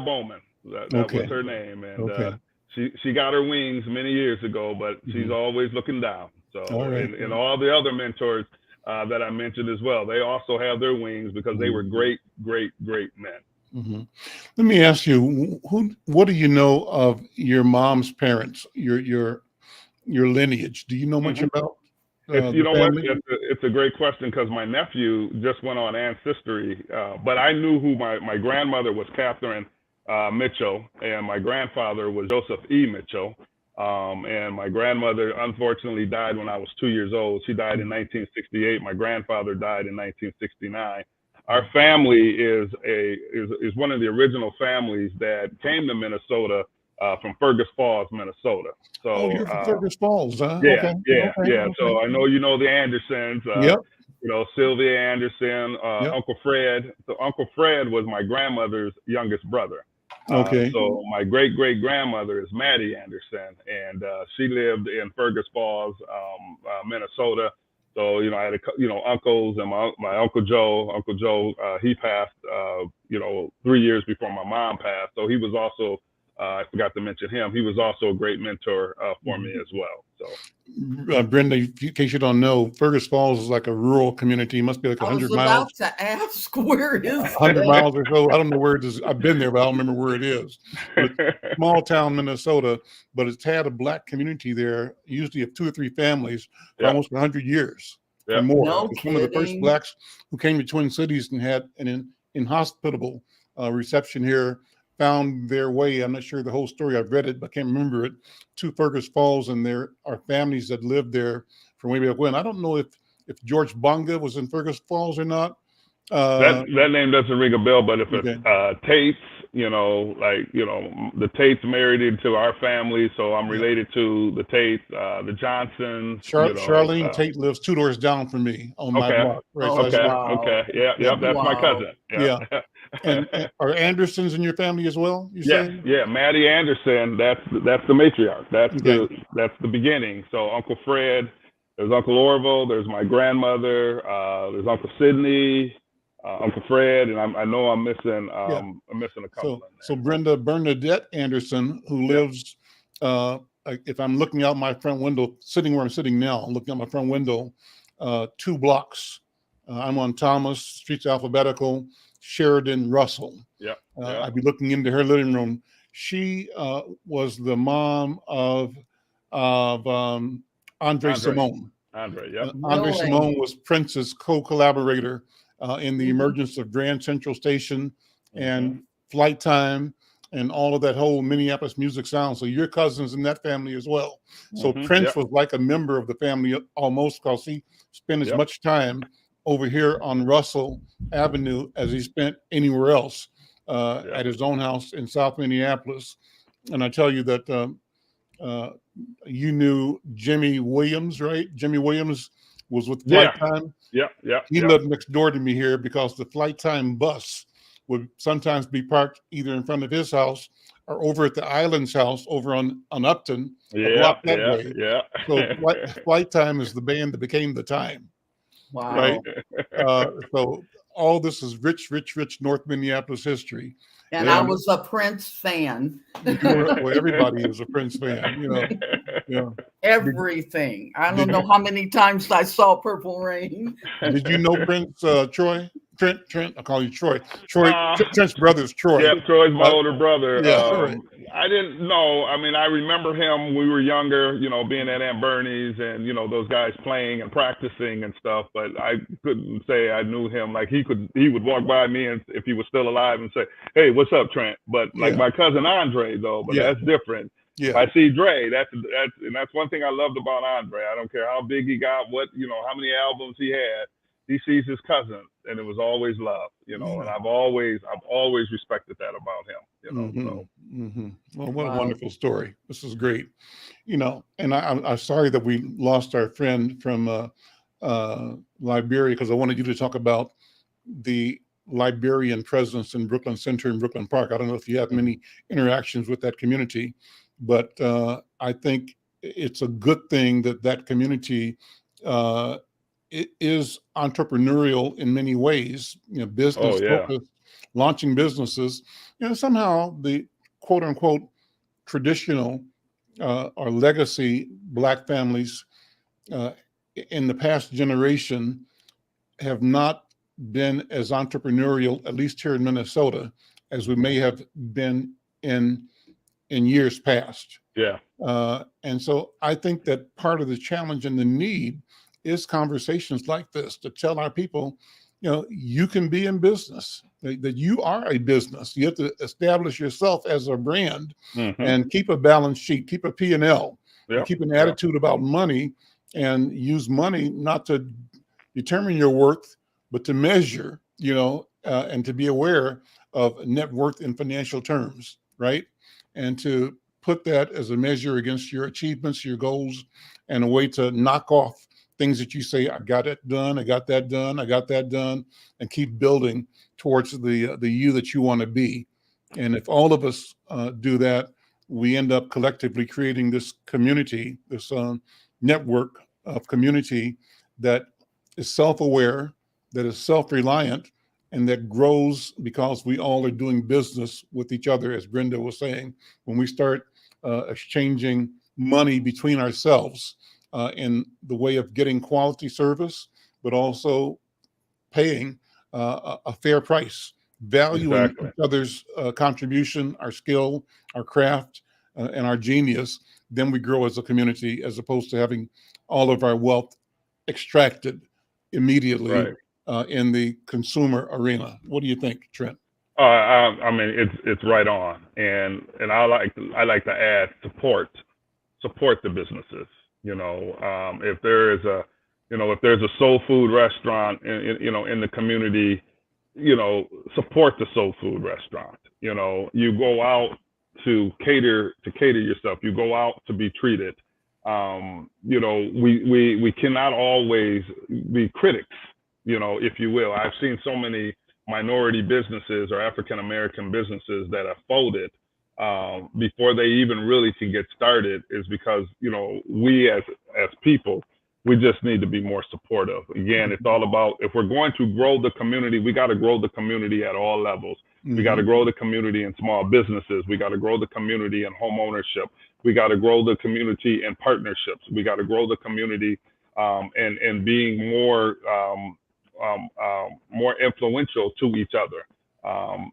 Bowman. That was her name, and she got her wings many years ago, but she's always looking down. So, and all the other mentors that I mentioned as well, they also have their wings, because they were great, great, great men. Let me ask you, what do you know of your mom's parents, your lineage? Do you know much about? It's a great question, because my nephew just went on Ancestry, but I knew who my grandmother was, Catherine Mitchell, and my grandfather was Joseph E. Mitchell. And my grandmother unfortunately died when I was 2 years old. She died in 1968. My grandfather died in 1969. Our family is one of the original families that came to Minnesota from Fergus Falls, Minnesota. So you're from Fergus Falls, huh? Yeah. So I know the Andersons. Sylvia Anderson, Uncle Fred. So Uncle Fred was my grandmother's youngest brother. So my great-great-grandmother is Maddie Anderson, and she lived in Fergus Falls, Minnesota. So, I had, uncles, and my Uncle Joe. Uncle Joe, he passed, 3 years before my mom passed. So he was also, I forgot to mention him, he was also a great mentor for me as well. So, Brenda, in case you don't know, Fergus Falls is like a rural community. It must be like 100 miles. I was about to ask, where is 100 miles or so. I don't know where it is. I've been there, but I don't remember where it is. Small town, Minnesota, but it's had a Black community there, usually of 2 or 3 families, for almost 100 years or more. No it's one of the first Blacks who came to Twin Cities and had an inhospitable reception here, found their way. I'm not sure the whole story. I've read it, but I can't remember it, to Fergus Falls, and there are families that lived there from way back when. I don't know if George Bonga was in Fergus Falls or not. That name doesn't ring a bell, but if it's Tates, the Tates married into our family, so I'm related to the Tates, the Johnsons. Charlene Tate lives 2 doors down from me on my block. Right, that's my cousin. Yeah. And are Andersons in your family as well? Maddie Anderson. That's the matriarch. That's the beginning. So Uncle Fred, there's Uncle Orville, there's my grandmother, there's Uncle Sidney, Uncle Fred, and I know I'm missing a couple. So Bernadette Anderson, who lives, if I'm looking out my front window, sitting where I'm sitting now, I'm looking out my front window, 2 blocks. I'm on Thomas, streets alphabetical. Sheridan Russell. I'd be looking into her living room. She was the mom of Andre Simone. Andre Simone was Prince's co-collaborator in the emergence of Grand Central Station and Flight Time. and all of that whole Minneapolis music sound. So your cousins in that family as well. So Prince was like a member of the family almost, because he spent as much time over here on Russell Avenue as he spent anywhere else at his own house in South Minneapolis. And I tell you that you knew Jimmy Williams, right? Jimmy Williams was with Flight Time. He lived next door to me here, because the Flight Time bus would sometimes be parked either in front of his house or over at the Islands house over on Upton. So Flight Time is the band that became the Time. Wow. Right. So all this is rich North Minneapolis history. And I was a Prince fan. Well, everybody is a Prince fan, Everything. I don't know how many times I saw Purple Rain. Did you know Prince, Troy? Trent, I call you Troy. Trent's brother is Troy. Yeah, Troy's my older brother. Right. I didn't know. I mean, I remember him. We were younger, being at Aunt Bernie's and, those guys playing and practicing and stuff. But I couldn't say I knew him. Like he would walk by me, and if he was still alive, and say, "Hey, what's up, Trent?" But like my cousin Andre, though, that's different. Yeah. I see Dre. That's one thing I loved about Andre. I don't care how big he got, how many albums he had. He sees his cousin, and it was always love, and I've always respected that about him, Well, what a wonderful story. This is great, and I'm sorry that we lost our friend from Liberia, because I wanted you to talk about the Liberian presence in Brooklyn Center and Brooklyn Park. I don't know if you have many interactions with that community, but I think it's a good thing that community it is entrepreneurial in many ways, business focused, launching businesses. Somehow the quote unquote traditional or legacy Black families in the past generation have not been as entrepreneurial, at least here in Minnesota, as we may have been in years past. And so I think that part of the challenge and the need is conversations like this to tell our people, you can be in business, that you are a business. You have to establish yourself as a brand and keep a balance sheet, keep a P&L, keep an attitude about money, and use money not to determine your worth, but to measure, and to be aware of net worth in financial terms, right? And to put that as a measure against your achievements, your goals, and a way to knock off things that you say, I got it done, I got that done, I got that done, and keep building towards the you that you want to be. And if all of us do that, we end up collectively creating this community, this network of community that is self-aware, that is self-reliant, and that grows because we all are doing business with each other, as Brenda was saying. When we start exchanging money between ourselves, in the way of getting quality service, but also paying a fair price, valuing each other's contribution, our skill, our craft, and our genius, then we grow as a community, as opposed to having all of our wealth extracted immediately in the consumer arena. What do you think, Trent? I mean, it's right on, and I like to add support the businesses. If there is if there's a soul food restaurant in the community, support the soul food restaurant. You go out to cater yourself. You go out to be treated. We cannot always be critics, if you will. I've seen so many minority businesses or African American businesses that have folded before they even really can get started, is because we as people, we just need to be more supportive. Again, it's all about, if we're going to grow the community, we got to grow the community at all levels. We got to grow the community in small businesses. We got to grow the community in home ownership. We got to grow the community in partnerships. We got to grow the community and being more influential to each other.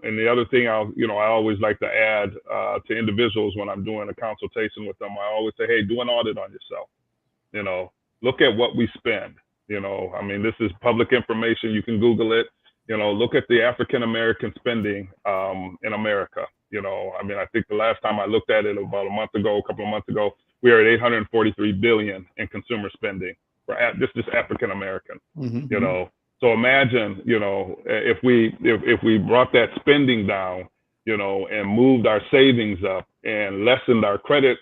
And the other thing I always like to add to individuals when I'm doing a consultation with them, I always say, hey, do an audit on yourself. Look at what we spend. I mean, this is public information. You can Google it. Look at the African American spending in America. I mean, I think the last time I looked at it about a couple of months ago, we are at 843 billion in consumer spending for just African American. Mm-hmm. So imagine, if we brought that spending down, and moved our savings up and lessened our credit,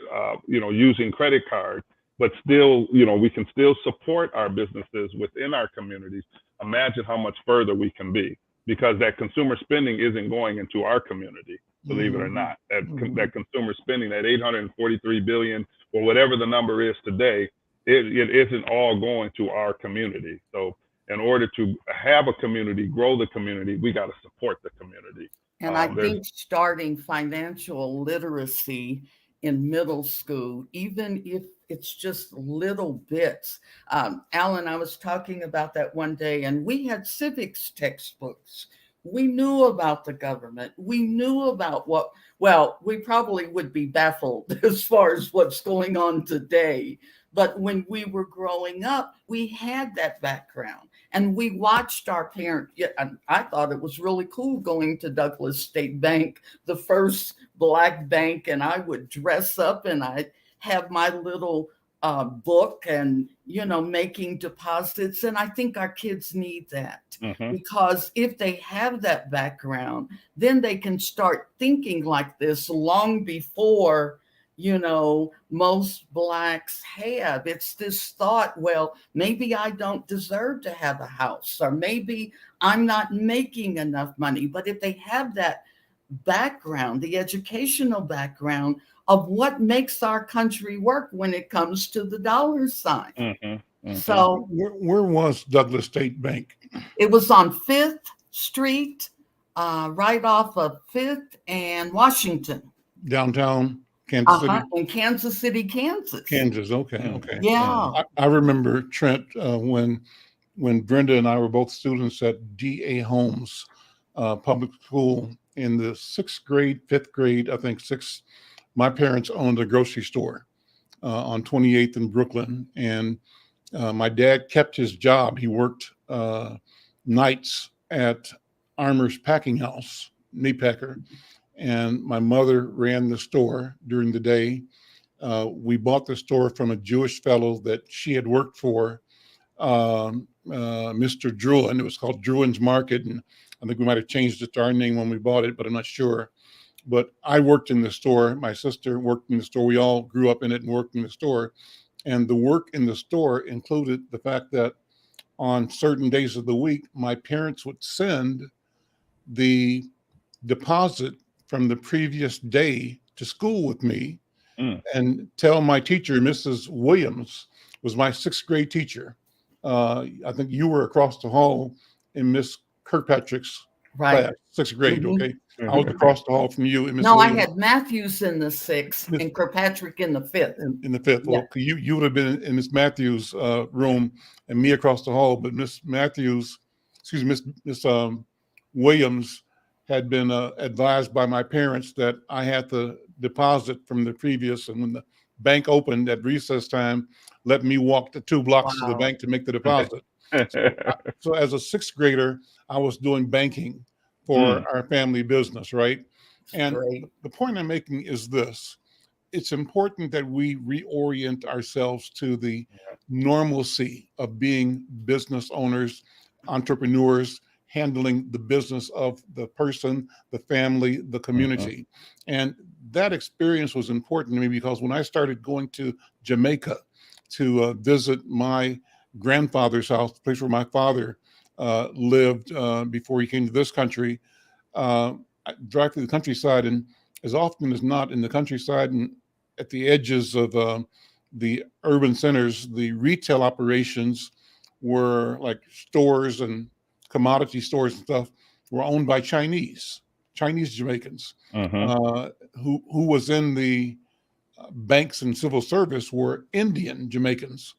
using credit cards, but still, we can still support our businesses within our communities. Imagine how much further we can be, because that consumer spending isn't going into our community, believe it or not. That consumer spending, that 843 billion, or whatever the number is today, it isn't all going to our community. So in order to have a community, grow the community, we got to support the community. And I think starting financial literacy in middle school, even if it's just little bits. Alan, I was talking about that one day, and we had civics textbooks. We knew about the government. We knew about we probably would be baffled as far as what's going on today. But when we were growing up, we had that background, and we watched our parents. I thought it was really cool going to Douglas State Bank, the first Black bank, and I would dress up and I'd have my little book and, making deposits. And I think our kids need that, because if they have that background, then they can start thinking like this long before most Blacks have. It's this thought, well, maybe I don't deserve to have a house, or maybe I'm not making enough money. But if they have that background, the educational background of what makes our country work when it comes to the dollar sign. So where was Douglas State Bank? It was on 5th Street, right off of 5th and Washington. Downtown Kansas City? In Kansas City, Kansas. Kansas, okay. Yeah. I remember, Trent, when Brenda and I were both students at D.A. Holmes Public School in the 6th grade, 5th grade, I think 6th, my parents owned a grocery store on 28th in Brooklyn. And my dad kept his job. He worked nights at Armour's Packing House, meat packer. And my mother ran the store during the day. We bought the store from a Jewish fellow that she had worked for, Mr. Druin. It was called Druin's Market. And I think we might have changed it to our name when we bought it, but I'm not sure. But I worked in the store. My sister worked in the store. We all grew up in it and worked in the store. And the work in the store included the fact that on certain days of the week, my parents would send the deposit from the previous day to school with me and tell my teacher, Mrs. Williams, was my 6th grade teacher. I think you were across the hall in Miss Kirkpatrick's class, 6th grade, okay? I was across the hall from you. And Miss Williams. I had Matthews in the 6th and Kirkpatrick in the 5th. In the 5th. Well, you would have been in Miss Matthews' room and me across the hall, but Miss Williams had been advised by my parents that I had to deposit from the previous, and when the bank opened at recess time, let me walk the 2 blocks to the bank to make the deposit. So as a 6th grader, I was doing banking for our family business, right? And the point I'm making is this. It's important that we reorient ourselves to the normalcy of being business owners, entrepreneurs, handling the business of the person, the family, the community. And that experience was important to me because when I started going to Jamaica to visit my grandfather's house, the place where my father lived before he came to this country, I drive through the countryside, and as often as not in the countryside and at the edges of the urban centers, the retail operations were like stores and commodity stores and stuff were owned by Chinese Jamaicans, who was in the banks and civil service were Indian Jamaicans.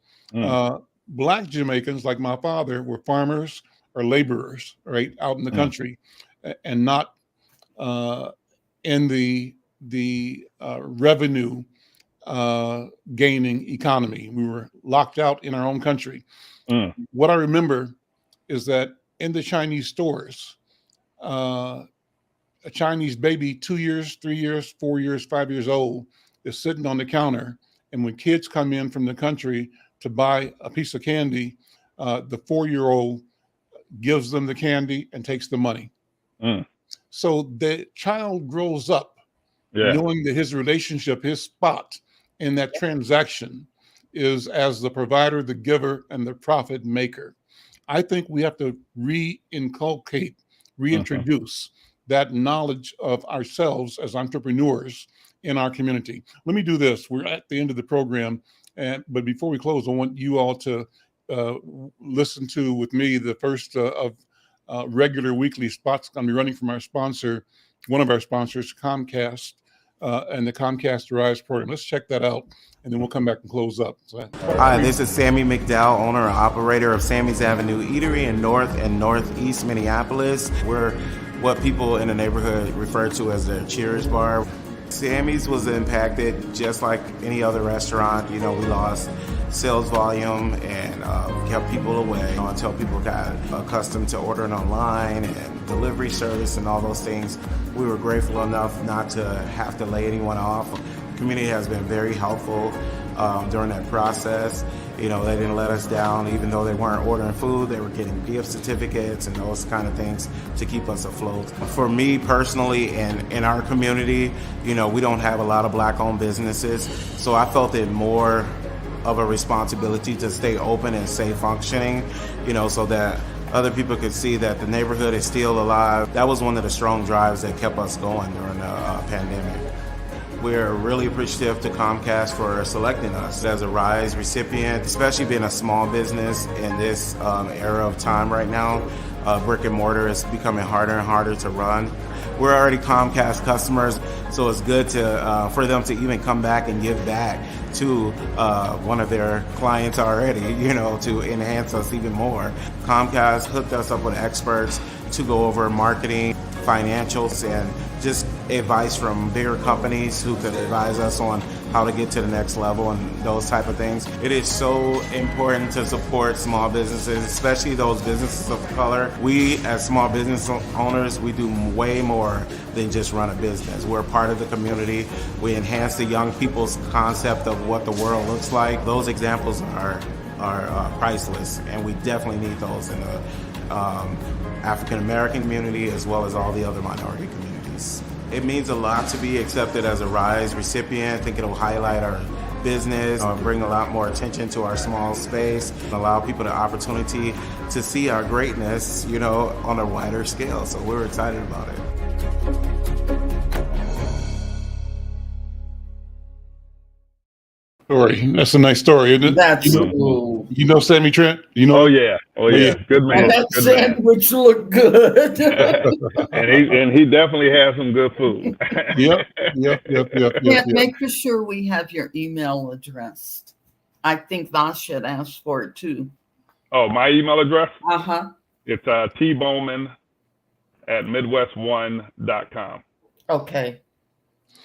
Black Jamaicans, like my father, were farmers or laborers, right, out in the country, and not in the revenue gaining economy. We were locked out in our own country. What I remember is that in the Chinese stores, a Chinese baby, 2 years, 3 years, 4 years, 5 years old, is sitting on the counter. And when kids come in from the country to buy a piece of candy, the 4-year-old gives them the candy and takes the money. So the child grows up knowing that his relationship, his spot in that transaction is as the provider, the giver, and the profit maker. I think we have to reinculcate, reintroduce that knowledge of ourselves as entrepreneurs in our community. Let me do this. We're at the end of the program, but before we close, I want you all to listen to with me the first of regular weekly spots I'm going to be running from our sponsor, one of our sponsors, Comcast, and the Comcast Rise program. Let's check that out, and then we'll come back and close up. Hi, this is Sammy McDowell, owner and operator of Sammy's Avenue Eatery in North and Northeast Minneapolis. We're what people in the neighborhood refer to as their Cheers bar. Sammy's was impacted just like any other restaurant. We lost sales volume and kept people away until people got accustomed to ordering online and delivery service and all those things. We were grateful enough not to have to lay anyone off. The community has been very helpful during that process. They didn't let us down. Even though they weren't ordering food, they were getting gift certificates and those kind of things to keep us afloat. For me personally and in our community, we don't have a lot of Black-owned businesses, so I felt it more of a responsibility to stay open and stay functioning, so that other people could see that the neighborhood is still alive. That was one of the strong drives that kept us going during the pandemic. We're really appreciative to Comcast for selecting us as a RISE recipient, especially being a small business in this era of time right now. Brick and mortar is becoming harder and harder to run. We're already Comcast customers, so it's good for them to even come back and give back to one of their clients already, to enhance us even more. Comcast hooked us up with experts to go over marketing, financials, and just advice from bigger companies who could advise us on how to get to the next level and those type of things. It is so important to support small businesses, especially those businesses of color. We, as small business owners, we do way more than just run a business. We're part of the community. We enhance the young people's concept of what the world looks like. Those examples are priceless, and we definitely need those in the African American community as well as all the other minority communities. It means a lot to be accepted as a RISE recipient. I think it'll highlight our business, bring a lot more attention to our small space, and allow people the opportunity to see our greatness, on a wider scale. So we're excited about it. Story. That's a nice story, isn't it? That's Sammy Trent? Oh yeah. Good man. And that sandwich looked good. and he definitely has some good food. Yeah, make sure we have your email address. I think Vash had asked for it too. Oh, my email address? It's tbowman@midwest1.com. Okay.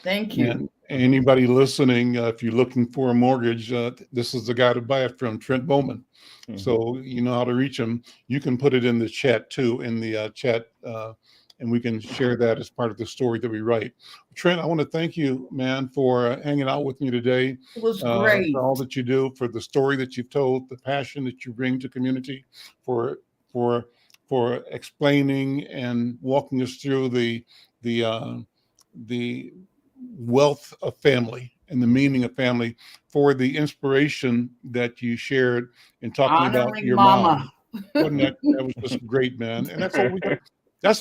Thank you. And anybody listening, if you're looking for a mortgage, this is the guy to buy it from, Trent Bowman. So you know how to reach him. You can put it in the chat too, in the chat, and we can share that as part of the story that we write. Trent, I want to thank you, man, for hanging out with me today. It was great. For all that you do, for the story that you've told, the passion that you bring to community, for explaining and walking us through the wealth of family and the meaning of family, for the inspiration that you shared in talking about your mom. That was just great, man. And that's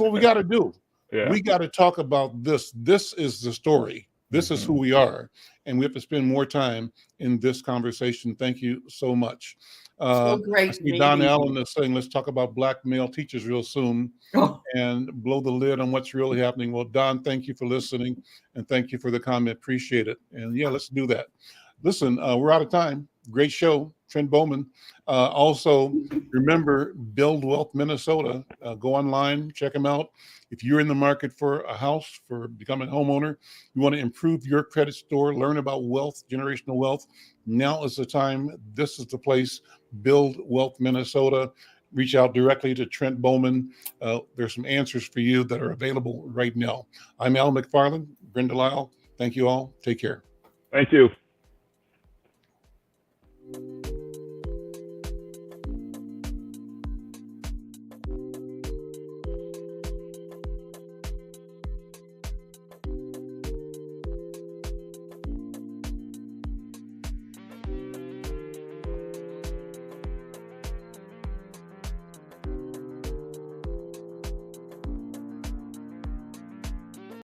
what we got to do. Yeah. We got to talk about this. This is the story. This is who we are. And we have to spend more time in this conversation. Thank you so much. So great. I see Don Allen is saying, let's talk about Black male teachers real soon and blow the lid on what's really happening. Well, Don, thank you for listening and thank you for the comment. Appreciate it. And yeah, let's do that. Listen, we're out of time. Great show, Trent Bowman. Also, remember, Build Wealth Minnesota. Go online, check them out. If you're in the market for a house, for becoming a homeowner, you want to improve your credit score, learn about wealth, generational wealth, now is the time. This is the place, Build Wealth Minnesota. reach out directly to Trent Bowman. There's some answers for you that are available right now. I'm Al McFarlane, Brenda Lyle. Thank you all. Take care. Thank you.